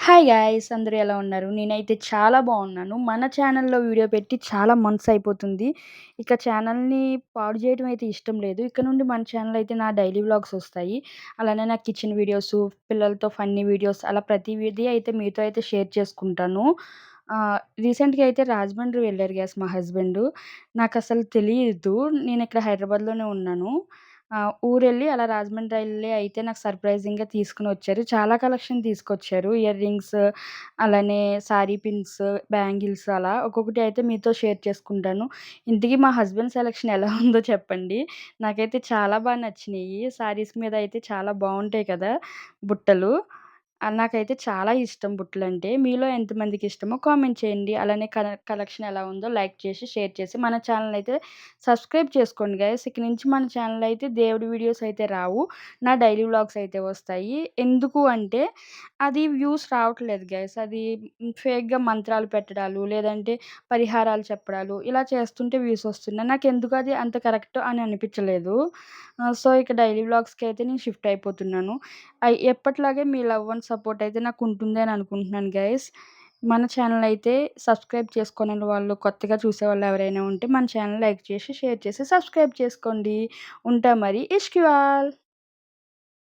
Hi guys! అందరూ ఎలా ఉన్నారు? నేనైతే చాలా బాగున్నాను. మన ఛానెల్‌లో వీడియో పెట్టి చాలా మంత్స్ అయిపోతుంది. ఇక ఛానెల్‌ని పాడు చేయడం అయితే ఇష్టం లేదు. ఇక నుండి మన ఛానెల్ అయితే నా డైలీ వ్లాగ్స్ వస్తాయి. అలానే నా కిచెన్ వీడియోసు, పిల్లలతో ఫన్నీ వీడియోస్ అలా ప్రతిది అయితే మీతో అయితే షేర్ చేసుకుంటాను. రీసెంట్‌గా అయితే రాజమండ్రి వెళ్లారు గైస్ మా హస్బెండు. నాకసలు తెలీదు. నేనిక్కడ హైదరాబాద్‌లోనే ఉన్నాను. ఊరెళ్ళి అలా రాజమండ్రి ఎళ్లి అయితే నాకు సర్ప్రైజింగ్‌గా తీసుకొనొచ్చారు. చాలా కలెక్షన్ తీసుకొచ్చారు. ఇయర్ రింగ్స్, అలానే సారీ పిన్స్, బ్యాంగిల్స్ అలా ఒక్కొక్కటి అయితే మీతో షేర్ చేసుకుంటాను. ఇంతకీ మా హస్బెండ్ సెలక్షన్ ఎలా ఉందో చెప్పండి? నాకైతే చాలా నచ్చినియి. సారీస్ మీద అయితే చాలా బావుంటాయి కదా! బుట్టలు. నాకైతే చాలా ఇష్టం బుట్టలంటే. మీలో ఎంతమందికి ఇష్టమో కామెంట్ చేయండి. అలానే కలెక్షన్ ఎలా ఉందో లైక్ చేసి, షేర్ చేసి మన ఛానెల్ అయితే సబ్స్క్రైబ్ చేసుకోండి గైస్. ఇక నుంచి మన ఛానెల్ అయితే దేవుడి వీడియోస్ అయితే రావు. నా డైలీ వ్లాగ్స్ అయితే వస్తాయి. ఎందుకు అంటే అది వ్యూస్ రావట్లేదు గైస్. అది ఫేక్‌గా మంత్రాలు పెట్టడాలు, లేదంటే పరిహారాలు చెప్పడాలు ఇలా చేస్తుంటే వ్యూస్ వస్తున్నాయి. నాకెందుకు అది అంత కరెక్ట్ అని అనిపించలేదు. సో, ఇక డైలీ వ్లాగ్స్‌కి అయితే నేను షిఫ్ట్ అయిపోతున్నాను. ఎప్పటిలాగే మీ లవ్ అండ్ సపోర్ట్ అయితే నాకుంటుంది అని అనుకుంటున్నాను గైస్. మన ఛానెల్ అయితే సబ్స్క్రైబ్ చేసుకోనని వాళ్ళు కొత్తగా చూసేవాళ్ళు ఎవరైనా ఉంటే మన ఛానెల్ లైక్ చేసి, షేర్ చేసి సబ్స్క్రైబ్ చేసుకోండి. ఉంటా మరి. ఇష్క్ యూ ఆల్.